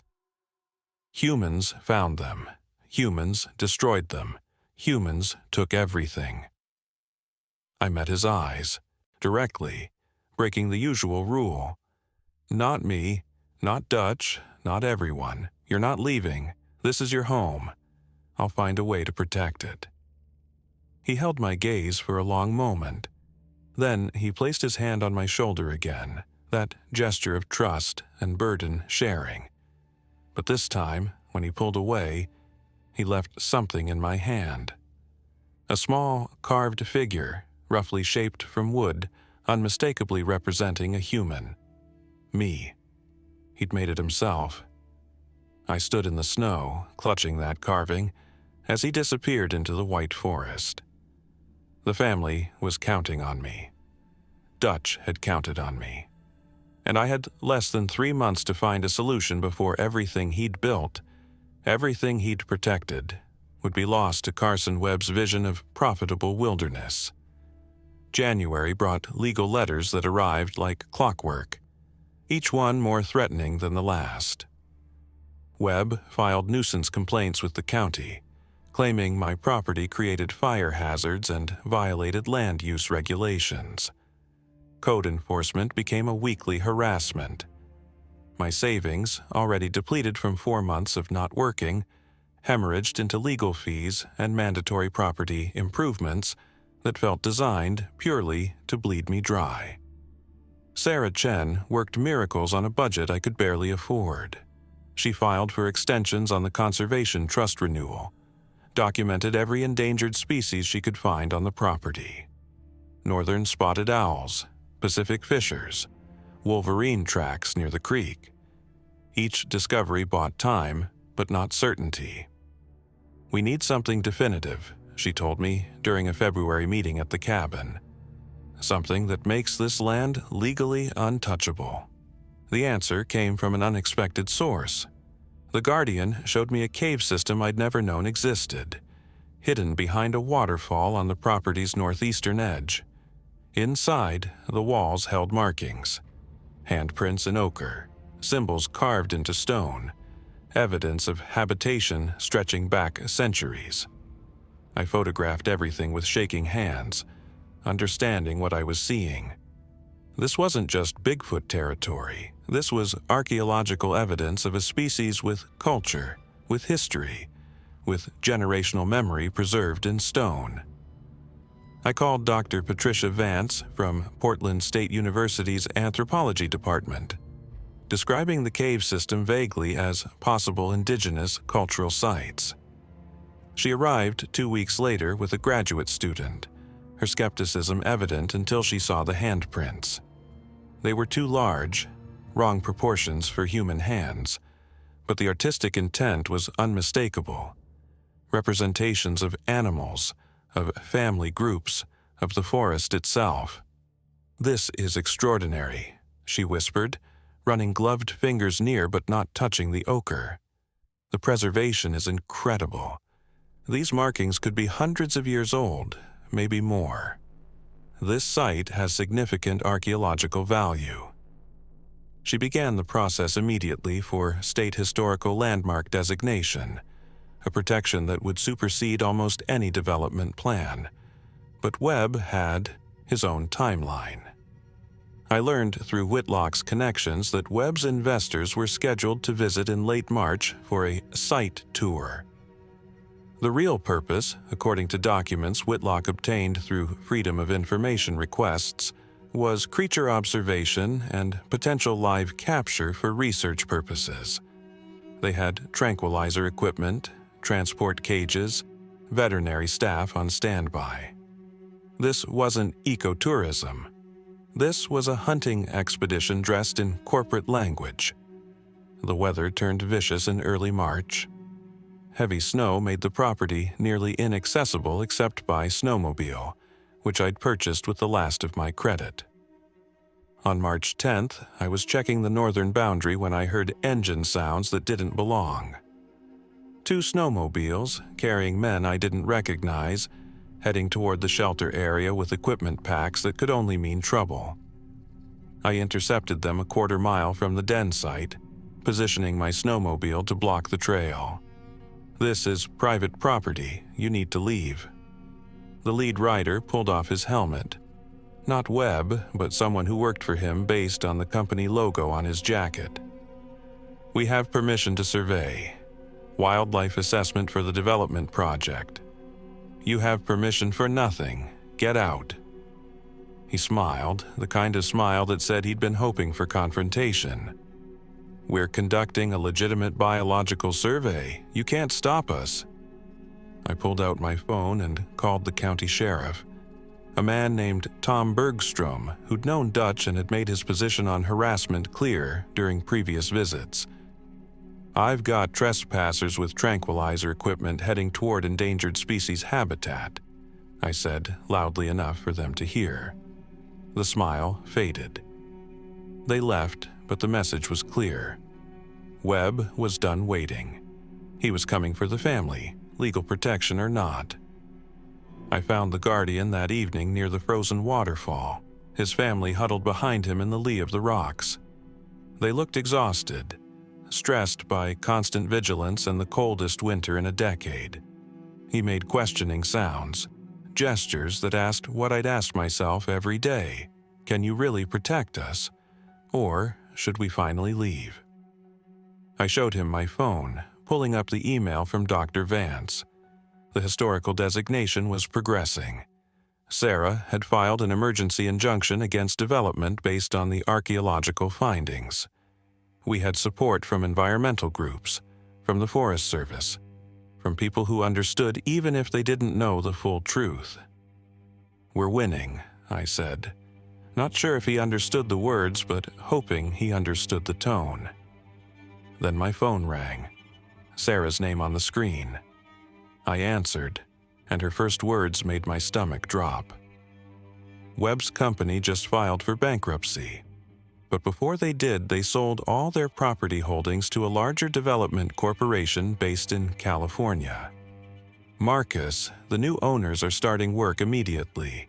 Humans found them. Humans destroyed them. Humans took everything. I met his eyes, directly, breaking the usual rule. Not me, not Dutch, not everyone. You're not leaving. This is your home. I'll find a way to protect it. He held my gaze for a long moment. Then he placed his hand on my shoulder again, that gesture of trust and burden sharing. But this time, when he pulled away, he left something in my hand. A small, carved figure, roughly shaped from wood, unmistakably representing a human. Me. He'd made it himself. I stood in the snow, clutching that carving, as he disappeared into the white forest. The family was counting on me. Dutch had counted on me. And I had less than 3 months to find a solution before everything he'd built, everything he'd protected, would be lost to Carson Webb's vision of profitable wilderness. January brought legal letters that arrived like clockwork, each one more threatening than the last. Webb filed nuisance complaints with the county, claiming my property created fire hazards and violated land use regulations. Code enforcement became a weekly harassment. My savings, already depleted from 4 months of not working, hemorrhaged into legal fees and mandatory property improvements that felt designed purely to bleed me dry. Sarah Chen worked miracles on a budget I could barely afford. She filed for extensions on the Conservation Trust renewal, documented every endangered species she could find on the property. Northern spotted owls, Pacific fishers, wolverine tracks near the creek. Each discovery bought time, but not certainty. "We need something definitive," she told me during a February meeting at the cabin. "Something that makes this land legally untouchable." The answer came from an unexpected source. The Guardian showed me a cave system I'd never known existed, hidden behind a waterfall on the property's northeastern edge. Inside, the walls held markings, handprints in ochre, symbols carved into stone, evidence of habitation stretching back centuries. I photographed everything with shaking hands, understanding what I was seeing. This wasn't just Bigfoot territory. This was archaeological evidence of a species with culture, with history, with generational memory preserved in stone. I called Dr. Patricia Vance from Portland State University's anthropology department, describing the cave system vaguely as possible indigenous cultural sites. She arrived 2 weeks later with a graduate student, her skepticism evident until she saw the handprints. They were too large, wrong proportions for human hands, but the artistic intent was unmistakable. Representations of animals, of family groups, of the forest itself. "This is extraordinary," she whispered, running gloved fingers near but not touching the ochre. "The preservation is incredible. These markings could be hundreds of years old, maybe more. This site has significant archaeological value." She began the process immediately for State Historical Landmark designation, a protection that would supersede almost any development plan. But Webb had his own timeline. I learned through Whitlock's connections that Webb's investors were scheduled to visit in late March for a site tour. The real purpose, according to documents Whitlock obtained through Freedom of Information requests, was creature observation and potential live capture for research purposes. They had tranquilizer equipment, transport cages, veterinary staff on standby. This wasn't ecotourism. This was a hunting expedition dressed in corporate language. The weather turned vicious in early March. Heavy snow made the property nearly inaccessible except by snowmobile, which I'd purchased with the last of my credit. On March 10th, I was checking the northern boundary when I heard engine sounds that didn't belong. 2 snowmobiles, carrying men I didn't recognize, heading toward the shelter area with equipment packs that could only mean trouble. I intercepted them a quarter-mile from the den site, positioning my snowmobile to block the trail. "This is private property. You need to leave." The lead rider pulled off his helmet. Not Webb, but someone who worked for him based on the company logo on his jacket. "We have permission to survey. Wildlife assessment for the development project." "You have permission for nothing. Get out." He smiled, the kind of smile that said he'd been hoping for confrontation. "We're conducting a legitimate biological survey. You can't stop us." I pulled out my phone and called the county sheriff, a man named Tom Bergstrom, who'd known Dutch and had made his position on harassment clear during previous visits. "I've got trespassers with tranquilizer equipment heading toward endangered species habitat," I said, loudly enough for them to hear. The smile faded. They left, but the message was clear. Webb was done waiting. He was coming for the family, legal protection or not. I found the guardian that evening near the frozen waterfall, his family huddled behind him in the lee of the rocks. They looked exhausted, stressed by constant vigilance and the coldest winter in a decade. He made questioning sounds, gestures that asked what I'd asked myself every day. Can you really protect us? Or should we finally leave? I showed him my phone, pulling up the email from Dr. Vance. The historical designation was progressing. Sarah had filed an emergency injunction against development based on the archaeological findings. We had support from environmental groups, from the Forest Service, from people who understood even if they didn't know the full truth. "We're winning," I said. Not sure if he understood the words, but hoping he understood the tone. Then my phone rang. Sarah's name on the screen. I answered, and her first words made my stomach drop. Webb's company just filed for bankruptcy. But before they did, they sold all their property holdings to a larger development corporation based in California. Marcus, the new owners are starting work immediately.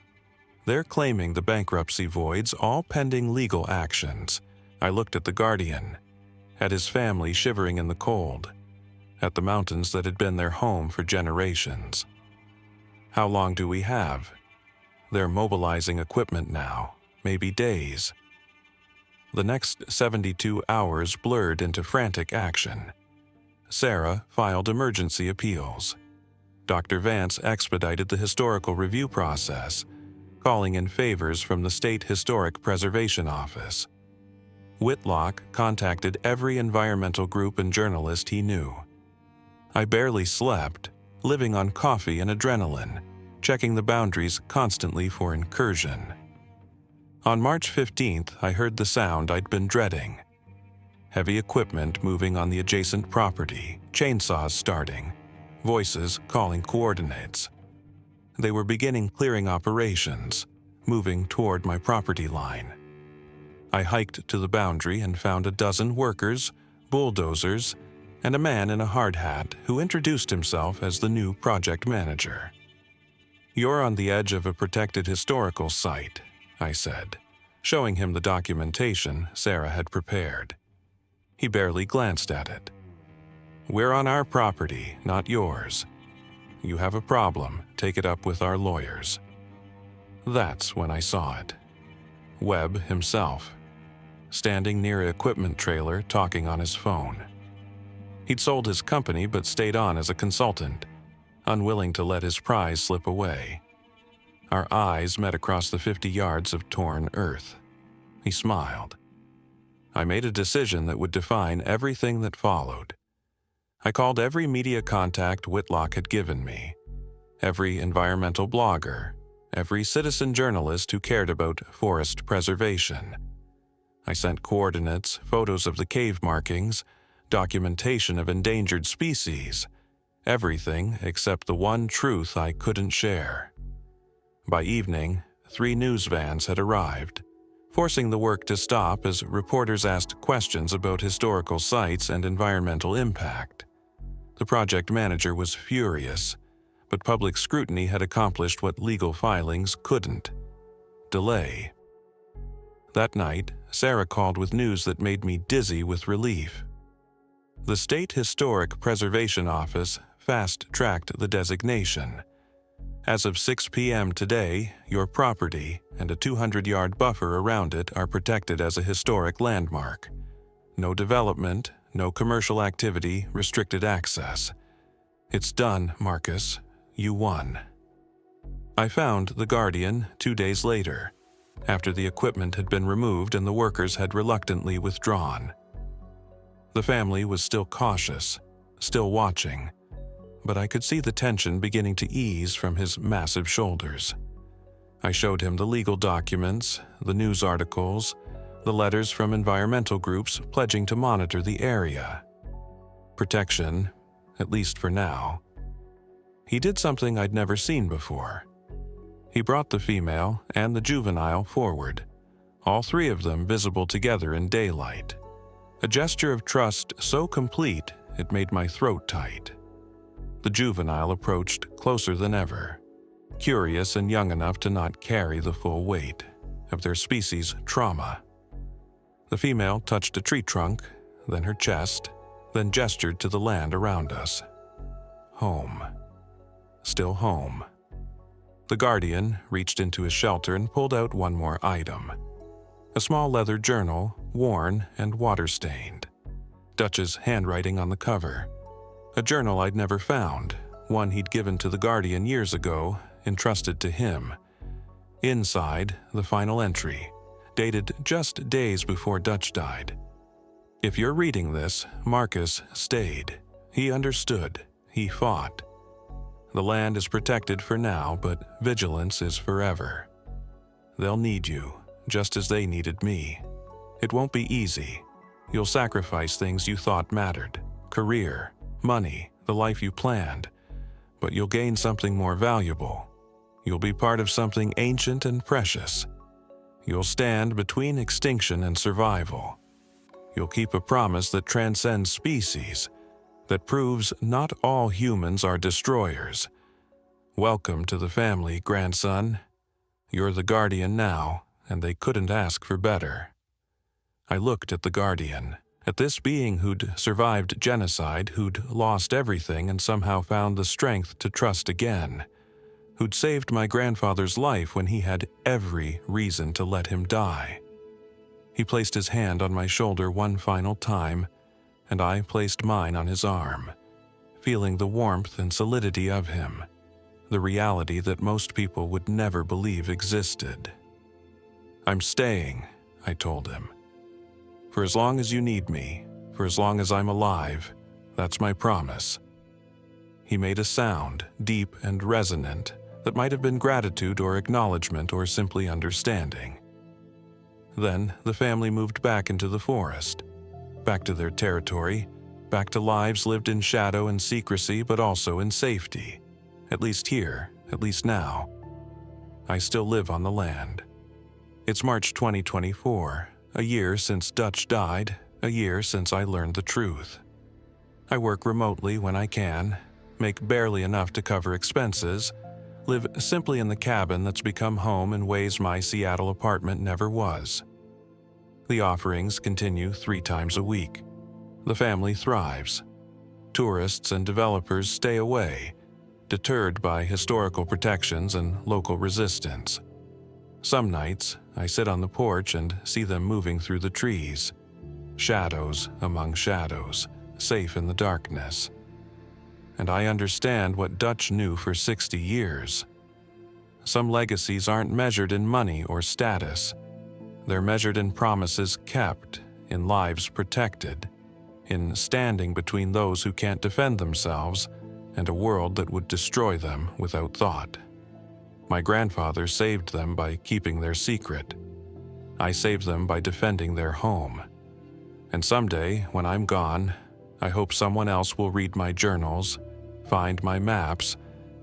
They're claiming the bankruptcy voids, all pending legal actions. I looked at the guardian, at his family shivering in the cold, at the mountains that had been their home for generations. "How long do we have?" "They're mobilizing equipment now, maybe days." The next 72 hours blurred into frantic action. Sarah filed emergency appeals. Dr. Vance expedited the historical review process, calling in favors from the State Historic Preservation Office. Whitlock contacted every environmental group and journalist he knew. I barely slept, living on coffee and adrenaline, checking the boundaries constantly for incursion. On March 15th, I heard the sound I'd been dreading. Heavy equipment moving on the adjacent property, chainsaws starting, voices calling coordinates. They were beginning clearing operations, moving toward my property line. I hiked to the boundary and found a dozen workers, bulldozers, and a man in a hard hat who introduced himself as the new project manager. "You're on the edge of a protected historical site," I said, showing him the documentation Sarah had prepared. He barely glanced at it. "We're on our property, not yours. You have a problem, take it up with our lawyers." That's when I saw it. Webb himself, standing near an equipment trailer talking on his phone. He'd sold his company but stayed on as a consultant, unwilling to let his prize slip away. Our eyes met across the 50 yards of torn earth. He smiled. I made a decision that would define everything that followed. I called every media contact Whitlock had given me, every environmental blogger, every citizen journalist who cared about forest preservation. I sent coordinates, photos of the cave markings, documentation of endangered species, everything except the one truth I couldn't share. By evening, 3 news vans had arrived, forcing the work to stop as reporters asked questions about historical sites and environmental impact. The project manager was furious, but public scrutiny had accomplished what legal filings couldn't: delay. That night, Sarah called with news that made me dizzy with relief. The State Historic Preservation Office fast-tracked the designation. As of 6 p.m. today, your property and a 200-yard buffer around it are protected as a historic landmark. No development, no commercial activity, restricted access. It's done, Marcus. You won. I found the Guardian 2 days later, after the equipment had been removed and the workers had reluctantly withdrawn. The family was still cautious, still watching, but I could see the tension beginning to ease from his massive shoulders. I showed him the legal documents, the news articles, the letters from environmental groups pledging to monitor the area. Protection, at least for now. He did something I'd never seen before. He brought the female and the juvenile forward, all three of them visible together in daylight. A gesture of trust so complete it made my throat tight. The juvenile approached closer than ever, curious and young enough to not carry the full weight of their species' trauma. The female touched a tree trunk, then her chest, then gestured to the land around us. Home. Still home. The Guardian reached into his shelter and pulled out one more item. A small leather journal, worn and water-stained. Dutch's handwriting on the cover. A journal I'd never found, one he'd given to the Guardian years ago, entrusted to him. Inside, the final entry, dated just days before Dutch died. If you're reading this, Marcus stayed. He understood. He fought. The land is protected for now, but vigilance is forever. They'll need you, just as they needed me. It won't be easy. You'll sacrifice things you thought mattered: career, money, the life you planned. But you'll gain something more valuable. You'll be part of something ancient and precious. You'll stand between extinction and survival. You'll keep a promise that transcends species, that proves not all humans are destroyers. Welcome to the family, grandson. You're the Guardian now, and they couldn't ask for better. I looked at the Guardian, at this being who'd survived genocide, who'd lost everything and somehow found the strength to trust again, who'd saved my grandfather's life when he had every reason to let him die. He placed his hand on my shoulder one final time, and I placed mine on his arm, feeling the warmth and solidity of him, the reality that most people would never believe existed. I'm staying, I told him. For as long as you need me, for as long as I'm alive, that's my promise. He made a sound, deep and resonant, that might have been gratitude or acknowledgement or simply understanding. Then the family moved back into the forest, back to their territory, back to lives lived in shadow and secrecy but also in safety. At least here, at least now. I still live on the land. It's March 2024, a year since Dutch died, a year since I learned the truth. I work remotely when I can, make barely enough to cover expenses, live simply in the cabin that's become home in ways my Seattle apartment never was. The offerings continue 3 times a week. The family thrives. Tourists and developers stay away, deterred by historical protections and local resistance. Some nights, I sit on the porch and see them moving through the trees. Shadows among shadows, safe in the darkness. And I understand what Dutch knew for 60 years. Some legacies aren't measured in money or status. They're measured in promises kept, in lives protected, in standing between those who can't defend themselves and a world that would destroy them without thought. My grandfather saved them by keeping their secret. I saved them by defending their home. And someday, when I'm gone, I hope someone else will read my journals, find my maps,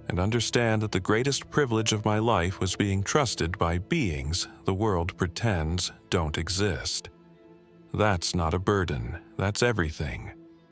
and understand that the greatest privilege of my life was being trusted by beings the world pretends don't exist. That's not a burden, that's everything.